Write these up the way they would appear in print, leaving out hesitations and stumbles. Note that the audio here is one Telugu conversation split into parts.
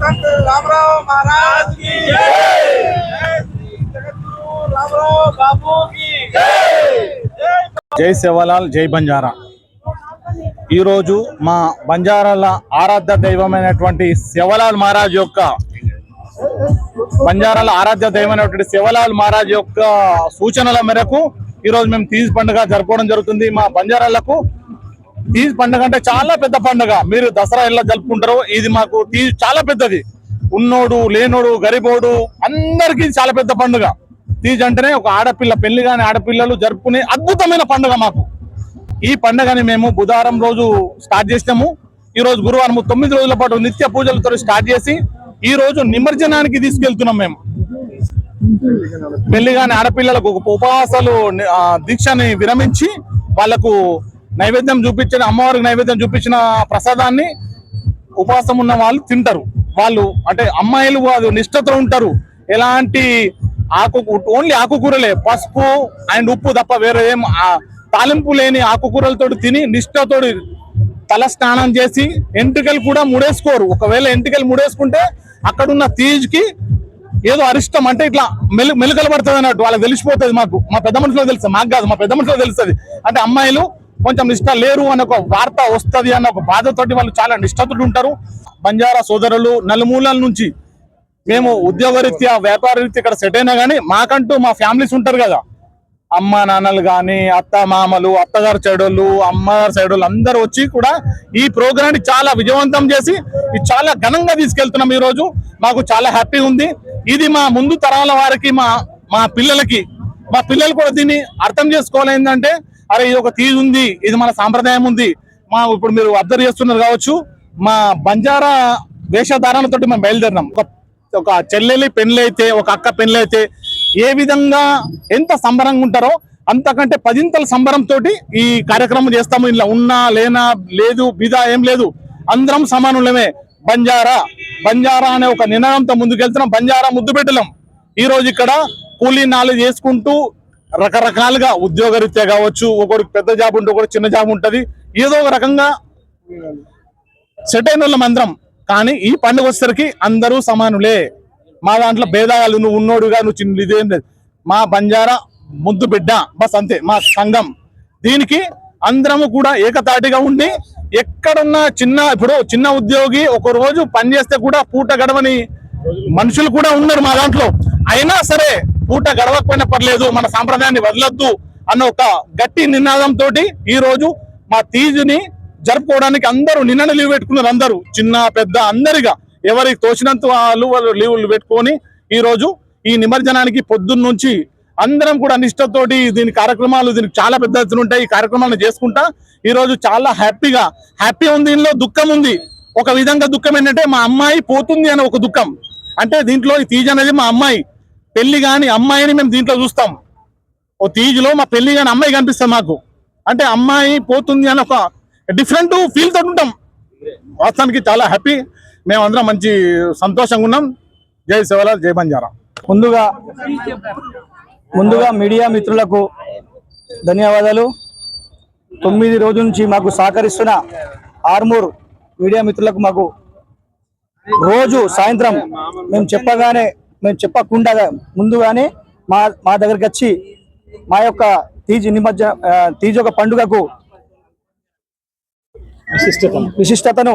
संत रामराव महाराज की जय। जगद्गुरु रामराव बाबू की जय। జై సేవలాల్ జై బంజారా. ఈరోజు మా బంజారాల ఆరాధ్య దైవమైనటువంటి సేవలాల్ మహారాజ్ యొక్క సేవలాల్ మహారాజ్ యొక్క సూచనల మేరకు ఈరోజు మేము తీజ్ పండుగ జరుపుకోవడం జరుగుతుంది. మా బంజారాలకు తీజ్ పండుగ అంటే చాలా పెద్ద పండుగ. మీరు దసరా ఎలా జరుపుకుంటారో ఇది మాకు తీజ్ చాలా పెద్దది. ఉన్నోడు లేనోడు గరీబోడు అందరికీ చాలా పెద్ద పండుగ. తీజ్ అంటేనే ఒక ఆడపిల్ల పెళ్లి కాని ఆడపిల్లలు జరుపుకునే అద్భుతమైన పండుగ మాకు. ఈ పండుగని మేము బుధవారం రోజు స్టార్ట్ చేసినాము. ఈ రోజు గురువారం 9 రోజుల పాటు నిత్య పూజలతో స్టార్ట్ చేసి ఈ రోజు నిమజ్జనానికి తీసుకెళ్తున్నాం. మేము పెళ్లి కాని ఆడపిల్లలకు ఉపవాసాలు దీక్షని విరమించి వాళ్ళకు నైవేద్యం చూపించిన అమ్మవారికి నైవేద్యం చూపించిన ప్రసాదాన్ని ఉపవాసం ఉన్న వాళ్ళు తింటారు. వాళ్ళు అంటే అమ్మాయిలు వాళ్ళు నిష్ఠతో ఉంటారు. ఎలాంటి ఓన్లీ ఆకుకూరలే, పసుపు అండ్ ఉప్పు తప్ప వేరే ఏం తాలింపు లేని ఆకుకూరలతో తిని నిష్ఠతో తల స్నానం చేసి ఎంట్రుకలు కూడా ముడేసుకోరు. ఒకవేళ ఎంట్రుకలు ముడేసుకుంటే అక్కడున్న తీజ్కి ఏదో అరిష్టం అంటే ఇట్లా మెలుకలు పడుతుంది అన్నట్టు వాళ్ళకి తెలిసిపోతుంది. మా పెద్ద మనుషులో తెలుస్తుంది, మాకు కాదు, మా పెద్ద మనుషులో తెలుస్తుంది. అంటే అమ్మాయిలు కొంచెం నిష్ఠ లేరు అనే ఒక వార్త వస్తుంది అన్న ఒక బాధతోటి వాళ్ళు చాలా నిష్ఠతో ఉంటారు. బంజారా సోదరులు నలుమూలల నుంచి మేము ఉద్యోగరీత్యా వ్యాపార రీత్యా ఇక్కడ సెట్ అయినా కానీ మాకంటూ మా ఫ్యామిలీస్ ఉంటారు కదా, అమ్మ నాన్నలు కానీ అత్త మామలు, అత్తగారు సైడోళ్ళు, అమ్మగారు సైడోళ్ళు అందరూ వచ్చి కూడా ఈ ప్రోగ్రాన్ని చాలా విజయవంతం చేసి ఇది చాలా ఘనంగా తీసుకెళ్తున్నాం. ఈ రోజు మాకు చాలా హ్యాపీ ఉంది. ఇది మా ముందు తరాల వారికి మా పిల్లలు కూడా దీన్ని అర్థం చేసుకోవాలి. ఏంటంటే అరే ఇది ఒక తీజ్ ఉంది, ఇది మన సాంప్రదాయం ఉంది. ఇప్పుడు మీరు అబ్జర్వ్ చేస్తున్నారు కావచ్చు, మా బంజారా వేషధారణతో మేము బయలుదేరినాం. ఒక చెల్లెలి పెళ్ళైతే, ఒక అక్క పెళ్ళైతే ఏ విధంగా ఎంత సంబరంగా ఉంటారో అంతకంటే 10 సంబరంతో ఈ కార్యక్రమం చేస్తాము. ఇలా ఉన్నా లేనా లేదు బిదా ఏం లేదు, అందరం సమానులమే. బంజారా అనే ఒక నినాదంతో ముందుకెళ్తున్నాం. బంజారా ముద్దు పెట్టలేం. ఈ రోజు ఇక్కడ కూలీ నాలు చేసుకుంటూ రకరకాలుగా ఉద్యోగరీత్యా కావచ్చు, ఒకరికి పెద్ద జాబ్ ఉంటే ఒకటి చిన్న జాబ్ ఉంటుంది, ఏదో ఒక రకంగా సెట్ అయిన వాళ్ళం అందరం. కానీ ఈ పండుగ వచ్చేసరికి అందరూ సమానులే. మా దాంట్లో భేదాలు నువ్వు ఉన్నోడుగా నువ్వు చిన్న ఇదేం లేదు. మా బంజారా ముద్దు బిడ్డ బస్ అంతే మా సంఘం. దీనికి అందరము కూడా ఏకతాటిగా ఉండి ఎక్కడున్న ఇప్పుడు చిన్న ఉద్యోగి ఒక రోజు పని చేస్తే కూడా పూట గడవని మనుషులు కూడా ఉన్నారు మా దాంట్లో. అయినా సరే పూట గడవకపోయినా పర్లేదు, మన సాంప్రదాయాన్ని వదలొద్దు అన్న ఒక గట్టి నినాదంతో ఈ రోజు మా తీజుని జరుపుకోవడానికి అందరూ నిన్న లీవ్ పెట్టుకున్నారు. అందరూ చిన్న పెద్ద అందరిగా ఎవరికి తోచినంత వాళ్ళు లీవులు పెట్టుకొని ఈ రోజు ఈ నిమజ్జనానికి పొద్దున్న నుంచి అందరం కూడా నిష్ఠతోటి దీనికి చాలా పెద్ద ఎత్తున ఉంటాయి. ఈ కార్యక్రమాలను చేసుకుంటా ఈ రోజు చాలా హ్యాపీ ఉంది. దీనిలో దుఃఖం ఉంది. ఒక విధంగా దుఃఖం ఏంటంటే మా అమ్మాయి పోతుంది అనే ఒక దుఃఖం. అంటే దీంట్లో ఈ తీజ్ అనేది మా అమ్మాయి పెళ్లి కాని అమ్మాయిని మేము దీంట్లో చూస్తాం. ఓ తీజ్లో మా పెళ్లి కాని అమ్మాయి కనిపిస్తాం మాకు. అంటే అమ్మాయి పోతుంది అని ఒక డిఫరెంట్ ఫీల్ తోటి ఉంటాం. వాస్తవానికి చాలా హ్యాపీ, మేమందరం మంచి సంతోషంగా ఉన్నాం. జై సేవలాల్ జై బంజారా. ముందుగా మీడియా మిత్రులకు ధన్యవాదాలు. 9 రోజుల నుంచి మాకు సహకరిస్తున్న ఆర్మూర్ మీడియా మిత్రులకు మాకు రోజు సాయంత్రం మేము చెప్పకుండా ముందుగానే మా దగ్గరికి వచ్చి మా యొక్క తీజ్ ఒక పండుగకు విశిష్టతను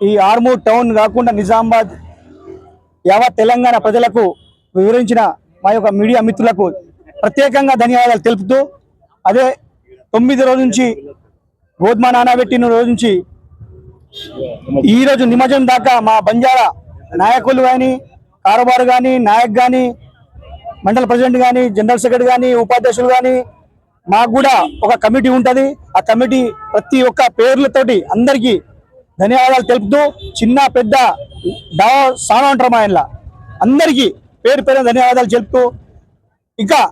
ఈ ఆర్మూర్ టౌన్ కాకుండా నిజామాబాద్ యావత్ తెలంగాణ ప్రజలకు వివరించిన మా యొక్క మీడియా మిత్రులకు ప్రత్యేకంగా ధన్యవాదాలు తెలుపుతూ, అదే 9 రోజుల నుంచి గోధుమ నానబెట్టిన రోజు నుంచి ఈ రోజు నిమజ్జనం దాకా మా బంజారా నాయకులు కానీ, కారోబారు కానీ, నాయక్ కానీ, మండల ప్రెసిడెంట్ కానీ, జనరల్ సెక్రటరీ కానీ, ఉపాధ్యక్షులు కానీ, మాకు కూడా ఒక కమిటీ ఉంటుంది. ఆ కమిటీ ప్రతి ఒక్క పేర్లతోటి అందరికీ ధన్యవాదాలు తెలుపుతూ, చిన్న పెద్ద సానా అంటారు మా ఇంట్లో అందరికీ పేరు ధన్యవాదాలు తెలుపుతూ, ఇంకా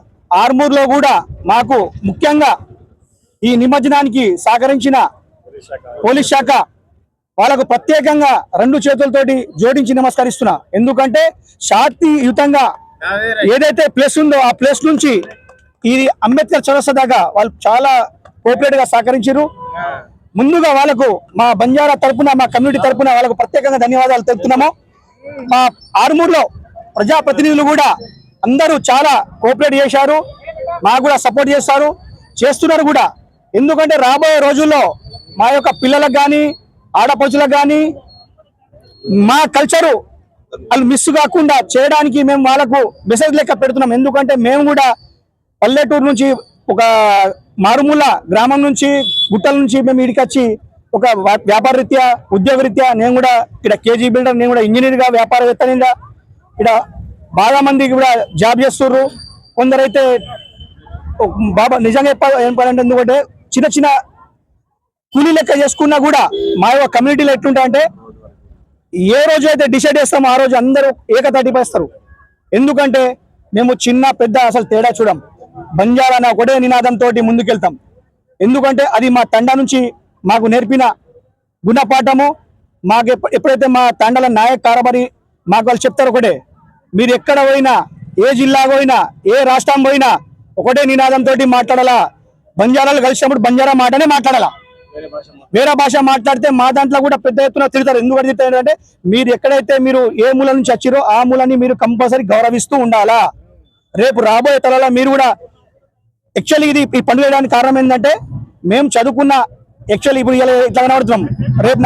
ఆర్మూర్లో కూడా మాకు ముఖ్యంగా ఈ నిమజ్జనానికి సహకరించిన పోలీస్ శాఖ వాళ్ళకు ప్రత్యేకంగా 2 చేతులతోటి జోడించి నమస్కరిస్తున్నా. ఎందుకంటే శాంతియుతంగా ఏదైతే ప్లేస్ ఉందో ఆ ప్లేస్ నుంచి ఈ అంబేద్కర్ చౌరస్తా దాకా వాళ్ళు చాలా కోఆపరేట్ గా సహకరించారు. ముందుగా వాళ్ళకు మా బంజారా తరపున, మా కమ్యూనిటీ తరపున వాళ్ళకు ప్రత్యేకంగా ధన్యవాదాలు తెలుపుతున్నాము. మా ఆర్మూర్లో ప్రజాప్రతినిధులు కూడా అందరూ చాలా కోఆపరేట్ చేశారు, మాకు కూడా సపోర్ట్ చేస్తున్నారు కూడా. ఎందుకంటే రాబోయే రోజుల్లో మా యొక్క పిల్లలకు కానీ ఆడపడుచులకు కానీ మా కల్చరు వాళ్ళు మిస్ కాకుండా చేయడానికి మేము వాళ్ళకు మెసేజ్ లెక్క పెడుతున్నాం. ఎందుకంటే మేము కూడా పల్లెటూరు నుంచి ఒక మారుమూల గ్రామం నుంచి గుట్టల నుంచి మేము ఇక్కడికి వచ్చి ఒక వ్యాపార రీత్యా ఉద్యోగ రీత్యా నేను కూడా ఇక్కడ కేజీ బిల్డర్, నేను కూడా ఇంజనీర్గా వ్యాపారవేత్తనిగా ఇక్కడ బాగా మంది కూడా జాబ్ చేస్తుర్రు. కొందరైతే బాబా నిజంగా చెప్పాలంటే ఎందుకంటే చిన్న చిన్న కూలీ లెక్క చేసుకున్నా కూడా మా యొక్క కమ్యూనిటీలో ఎట్లుంటాయంటే ఏ రోజు అయితే డిసైడ్ చేస్తామో ఆ రోజు అందరూ ఏకతాటిపేస్తారు. ఎందుకంటే మేము చిన్న పెద్ద అసలు తేడా చూడం, బంజారా అనే ఒకటే నినాదంతో ముందుకెళ్తాం. ఎందుకంటే అది మా తండా నుంచి మాకు నేర్పిన గుణపాఠము. మాకు ఎప్పుడైతే మా తండాల నాయక్ కారబారి మాకు వాళ్ళు చెప్తారు ఒకటే, మీరు ఎక్కడ పోయినా ఏ జిల్లా పోయినా ఏ రాష్ట్రం పోయినా ఒకటే నినాదంతో మాట్లాడాలా, బంజారాలు కలిసినప్పుడు బంజారా మాటనే మాట్లాడాలా. వేరే భాష మాట్లాడితే మా దాంట్లో కూడా పెద్ద ఎత్తున తిడతారు. ఎందుకంటే తిడతారంటే మీరు ఎక్కడైతే మీరు ఏ మూల నుంచి వచ్చిరో ఆ మూలాన్ని మీరు కంపల్సరీ గౌరవిస్తూ ఉండాలా. రేపు రాబోయే తరాల మీరు కూడా యాక్చువల్లీ ఇది ఈ పండుగ వేయడానికి కారణం ఏంటంటే మేము చదువుకున్న యాక్చువల్లీ ఇప్పుడు ఇలా ఇట్లా కనబడుతున్నాం, రేపు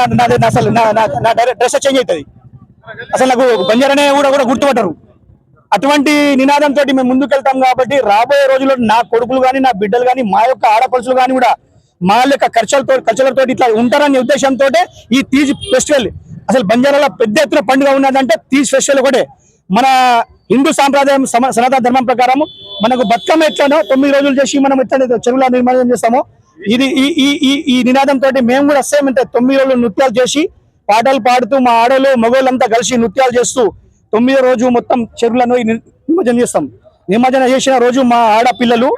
అసలు నా డ్రెస్ చేంజ్ అవుతుంది, అసలు నాకు బంజారానే కూడా గుర్తుపట్టరు. అటువంటి నినాదంతో మేము ముందుకెళ్తాం. కాబట్టి రాబోయే రోజుల్లో నా కొడుకులు కానీ నా బిడ్డలు కానీ మా యొక్క ఆడపడుచులు కానీ కూడా మా యొక్క కల్చర్లతో ఇట్లా ఉంటారనే ఉద్దేశంతో ఈ తీజ్ ఫెస్టివల్ అసలు బంజారాలో పెద్ద ఎత్తున పండుగ ఉన్నదంటే తీజ్ ఫెస్టివల్ ఒకటే. మన హిందూ సాంప్రదాయం సనాతన ధర్మం ప్రకారం మనకు బతుకమ్మ ఎట్లానో 9 రోజులు చేసి మనం ఎట్లా చెరువుల నిర్మాణం చేస్తామో ఇది ఈ నినాదంతో మేము కూడా సేమ్ అంటే 9 రోజులు నృత్యాలు చేసి పాటలు పాడుతూ మా ఆడలు మగవాళ్ళంతా కలిసి నృత్యాలు చేస్తూ 9వ రోజు మొత్తం చెరువులను నిమజ్జనం చేస్తాం. నిమజ్జనం చేసిన రోజు మా ఆడపిల్లలు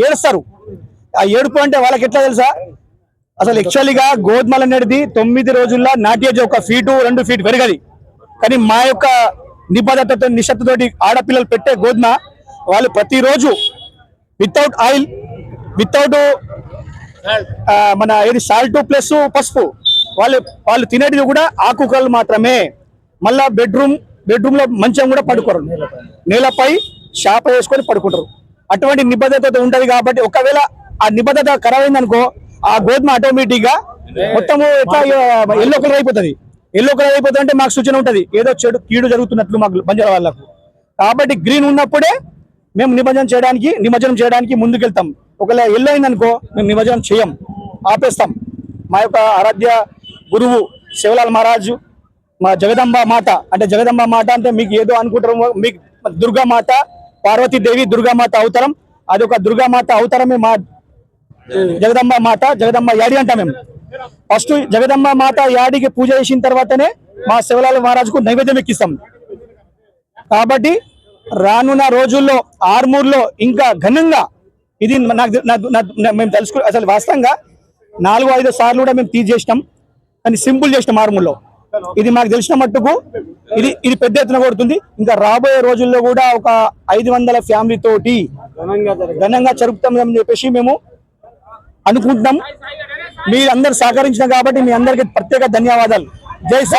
ఏడుస్తారు. ఆ ఏడుపు అంటే వాళ్ళకి ఎట్లా తెలుసా, అసలు యాక్చువల్లీగా గోధుమలు అనేది 9 రోజుల్లో నాట్యేజ్ 1 ఫీటు 2 ఫీట్ పెరగది. కానీ మా యొక్క నిబద్ధతతో నిశ్శబ్దతోటి ఆడపిల్లలు పెట్టే గోధుమ వాళ్ళు ప్రతిరోజు వితౌట్ ఆయిల్ వితౌట్ మన ఏది సాల్ట్ ప్లస్ పసుపు వాళ్ళు తినేటిది కూడా ఆకుకూరలు మాత్రమే. మళ్ళా బెడ్రూమ్ లో మంచం కూడా పడుకోరు, నేలపై షాప వేసుకొని పడుకుంటారు. అటువంటి నిబద్ధత ఉంటది. కాబట్టి ఒకవేళ ఆ నిబద్ధత ఖరాబ్ అయిందనుకో ఆ గోధుమ ఆటోమేటిక్ గా మొత్తము ఎట్లా ఎల్లో కలర్ అయిపోతుంది. ఎల్లో కలర్ అయిపోతుంది అంటే మాకు సూచన ఉంటది ఏదో కీడు జరుగుతున్నట్లు మాకు బంజారా వాళ్ళకు. కాబట్టి గ్రీన్ ఉన్నప్పుడే మేము నిమజ్జనం చేయడానికి ముందుకెళ్తాం. ఒకవేళ ఎల్లో అయిందనుకో మేము నిమజ్జనం చేయం, ఆపేస్తాం. మా యొక్క ఆరాధ్య గురువు శివలాల్ మహారాజు మా జగదంబ మాత అంటే మీకు ఏదో అనుకుంటారు, మీకు దుర్గామాత పార్వతీదేవి దుర్గామాత అవతారం, అది ఒక దుర్గామాత అవతారమే మా జగదంబ యాడి అంటాం మేము. ఫస్ట్ జగదంబ మాత యాడికి పూజ చేసిన తర్వాతనే మా శివలాల్ మహారాజుకు నైవేద్యం ఎక్కిస్తాం. కాబట్టి రానున్న రోజుల్లో ఆర్మూర్లో ఇంకా ఘనంగా ఇది మేము తెలుసుకో అసలు వాస్తవంగా 4-5 సార్లు కూడా మేము తీసేసినాం, కానీ సింపుల్ చేసినాం ఆర్మూర్లో. ఇది మాకు తెలిసిన మట్టుకు ఇది పెద్ద ఎత్తున కొడుతుంది. ఇంకా రాబోయే రోజుల్లో కూడా ఒక 500 ఫ్యామిలీ తోటి ఘనంగా జరుపుతామని చెప్పేసి మేము అనుకుంటున్నాం. మీరందరూ సహకరించిన కాబట్టి మీ అందరికీ ప్రత్యేక ధన్యవాదాలు. జై శ్రీ